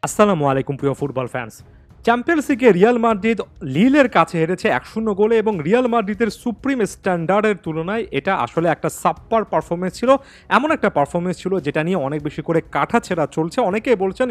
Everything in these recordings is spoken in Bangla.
আসসালামু আলাইকুম প্রিয় ফুটবল ফ্যান্স। চ্যাম্পিয়ন্স লিগে রিয়াল মাদ্রিদ লিলের কাছে হেরেছে ১-০ গোলে এবং রিয়াল মাদ্রিদের সুপ্রিম স্ট্যান্ডার্ডের তুলনায় এটা আসলে একটা সাপ্পার পারফরমেন্স ছিল। এমন একটা পারফরমেন্স ছিল যেটা নিয়ে অনেক বেশি করে কাটাছেঁড়া চলছে। অনেকেই বলছেন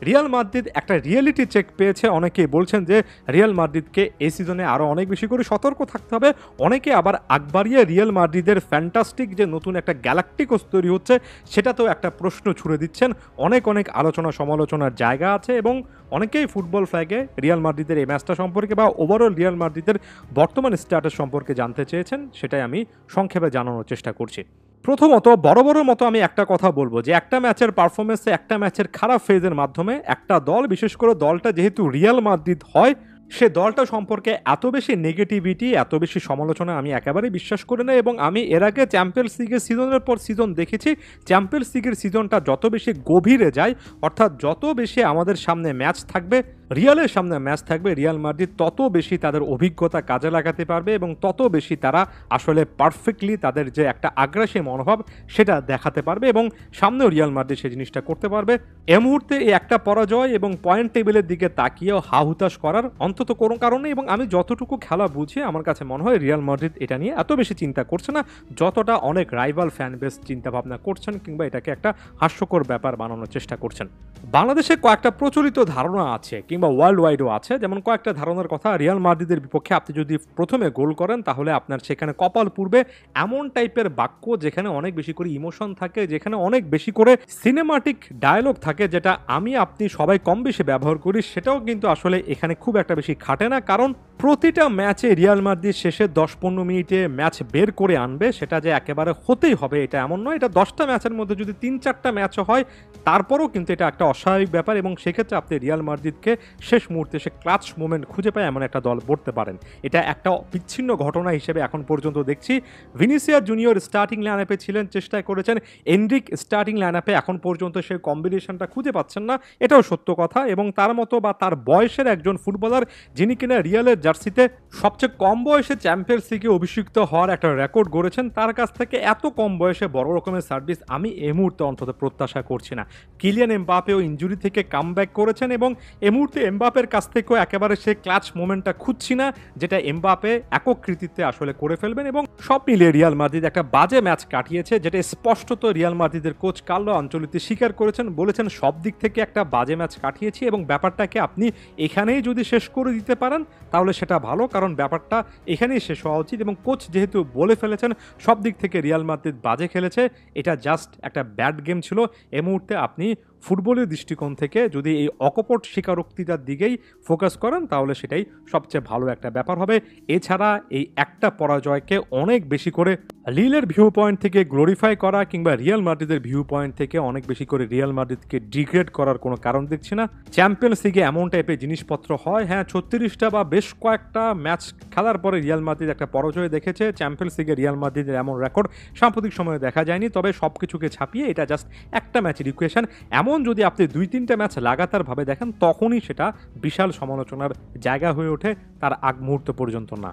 রিয়াল মাদ্রিদ একটা রিয়েলিটি চেক পেয়েছে, অনেকেই বলছেন যে রিয়াল মাদ্রিদকে এই সিজনে আরও অনেক বেশি করে সতর্ক থাকতে হবে। অনেকে আবার আগ বাড়িয়ে রিয়াল মাদ্রিদের ফ্যান্টাস্টিক যে নতুন একটা গ্যালাক্টিকোস তৈরি হচ্ছে সেটাতেও একটা প্রশ্ন ছুড়ে দিচ্ছেন। অনেক আলোচনা সমালোচনার জায়গা আছে এবং অনেকেই ফুটবল ফ্ল্যাগে রিয়াল মাদ্রিদের এই ম্যাচটা সম্পর্কে বা ওভারঅল রিয়াল মাদ্রিদের বর্তমান স্ট্যাটাস সম্পর্কে জানতে চেয়েছেন, সেটাই আমি সংক্ষেপে জানানোর চেষ্টা করছি। প্রথমত বড় মতো আমি একটা কথা বলবো যে একটা ম্যাচের পারফরমেন্সে একটা ম্যাচের খারাপ ফেজের মাধ্যমে একটা দল, বিশেষ করে দলটা যেহেতু রিয়াল মাদ্রিদ হয়, সে দলটা সম্পর্কে এত বেশি নেগেটিভিটি, এত বেশি সমালোচনা আমি একেবারেই বিশ্বাস করি না। এবং আমি এর আগে চ্যাম্পিয়ন্স লিগের সিজনের পর সিজন দেখেছি, চ্যাম্পিয়ন্স লিগের সিজনটা যত বেশি গভীরে যায়, অর্থাৎ যত বেশি আমাদের সামনে ম্যাচ থাকবে, রিয়ালের সামনে ম্যাচ থাকবে, রিয়াল মাদ্রিদ তত বেশি তাদের অভিজ্ঞতা কাজে লাগাতে পারবে এবং তত বেশি তারা আসলে পারফেক্টলি তাদের যে একটা আগ্রাসী মনোভাব সেটা দেখাতে পারবে এবং সামনেও রিয়াল মাদ্রিদ সেই জিনিসটা করতে পারবে। এ মুহূর্তে এই একটা পরাজয় এবং পয়েন্ট টেবিলের দিকে তাকিয়েও হাহুতাশ করার অন্তত কোনো কারণে, এবং আমি যতটুকু খেলা বুঝি আমার কাছে মনে হয় রিয়াল মাদ্রিদ এটা নিয়ে এত বেশি চিন্তা করছে না যতটা অনেক রাইভাল ফ্যান বেস চিন্তা ভাবনা করছেন কিংবা এটাকে একটা হাস্যকর ব্যাপার বানানোর চেষ্টা করছেন। বাংলাদেশে কয়েকটা প্রচলিত ধারণা আছে কিংবা ওয়ার্ল্ড ওয়াইডও আছে, যেমন কয়েকটা ধারণার কথা, রিয়াল মাদ্রিদের বিপক্ষে আপনি যদি প্রথমে গোল করেন তাহলে আপনার সেখানে কপাল পূর্বে, এমন টাইপের বাক্য যেখানে অনেক বেশি করে ইমোশন থাকে, যেখানে অনেক বেশি করে সিনেমাটিক ডায়লগ থাকে, যেটা আমি আপনি সবাই কম বেশি ব্যবহার করি, সেটাও কিন্তু আসলে এখানে খুব একটা বেশি খাটে না। কারণ প্রতিটা ম্যাচে রিয়াল মাদ্রিদ শেষে ১০-১৫ মিনিটে ম্যাচ বের করে আনবে, সেটা যে একেবারে হতেই হবে এটা এমন নয়। এটা ১০টা ম্যাচের মধ্যে যদি ৩-৪টা ম্যাচও হয় তারপরেও কিন্তু এটা একটা অস্বাভাবিক ব্যাপার এবং সেক্ষেত্রে আপনি রিয়াল মাদ্রিদকে শেষ মুহূর্তে সে ক্লাচ মোমেন্ট খুঁজে পায় এমন একটা দল পড়তে পারেন। এটা একটা বিচ্ছিন্ন ঘটনা হিসেবে এখন পর্যন্ত দেখছি। ভিনিসিয়াস জুনিয়র স্টার্টিং লাইন আপে ছিলেন, চেষ্টা করেছেন, এনরিক স্টার্টিং লাইন আপে এখন পর্যন্ত সেই কম্বিনেশনটা খুঁজে পাচ্ছেন না, এটাও সত্য কথা। এবং তার মতো বা তার বয়সের একজন ফুটবলার যিনি কিনা রিয়ালের জার্সিতে সবচেয়ে কম বয়সে চ্যাম্পিয়ন্স লিগে অভিষিক্ত হওয়ার একটা রেকর্ড গড়েছেন, তার কাছ থেকে এত কম বয়সে বড় রকমের সার্ভিস আমি এই মুহূর্তে অন্তত প্রত্যাশা করছি না। কিলিয়ান এমবাপেও ইনজুরি থেকে কামব্যাক করেছেন এবং এই মুহূর্তে এমবাপের কাছ থেকেও একেবারে সে ক্লাচ মোমেন্টটা খুঁজছি না যেটা এমবাপে একক কৃতিত্বে আসলে করে ফেলবেন। এবং সব মিলিয়ে রিয়াল মাদ্রিদ একটা বাজে ম্যাচ কাটিয়েছে, যেটা স্পষ্টত রিয়াল মাদ্রিদের কোচ কার্লো আনচেলত্তি স্বীকার করেছেন, বলেছেন সব দিক থেকে একটা বাজে ম্যাচ কাটিয়েছি এবং ব্যাপারটাকে আপনি এখানেই যদি শেষ করে দিতে পারেন তাহলে সেটা ভালো, কারণ ব্যাপারটা এখানেই শেষ হওয়া উচিত। এবং কোচ যেহেতু বলে ফেলেছেন সব দিক থেকে রিয়াল মাদ্রিদ বাজে খেলেছে, এটা জাস্ট একটা ব্যাড গেম ছিল। এই মুহূর্তে আপনি ফুটবলের দৃষ্টিকোণ থেকে যদি এই অকপট স্বীকারোক্তিটার দিকেই ফোকাস করেন তাহলে সেটাই সবচেয়ে ভালো একটা ব্যাপার হবে। এছাড়া এই একটা পরাজয়কে অনেক বেশি করে লিলের ভিউ পয়েন্ট থেকে গ্লোরিফাই করা কিংবা রিয়াল মাদ্রিদের ভিউ পয়েন্ট থেকে অনেক বেশি করে রিয়াল মাদ্রিদকে ডিগ্রেড করার কোনো কারণ দেখছি না। চ্যাম্পিয়ন্স লিগে এমন টাইপের জিনিসপত্র হয়, হ্যাঁ ৩৬টা বা বেশ কয়েকটা ম্যাচ খেলার পরে রিয়াল মাদ্রিদ একটা পরাজয় দেখেছে। চ্যাম্পিয়ন্স লিগে রিয়াল মাদ্রিদের এমন রেকর্ড সাম্প্রতিক সময়ে দেখা যায়নি, তবে সব কিছুকে ছাপিয়ে এটা জাস্ট একটা ম্যাচের ইকুয়েশন। এমন যদি আপনি ২-৩টা ম্যাচ লাগাতারভাবে দেখেন তখনই সেটা বিশাল সমালোচনার জায়গা হয়ে ওঠে, তার আগ মুহূর্ত পর্যন্ত না।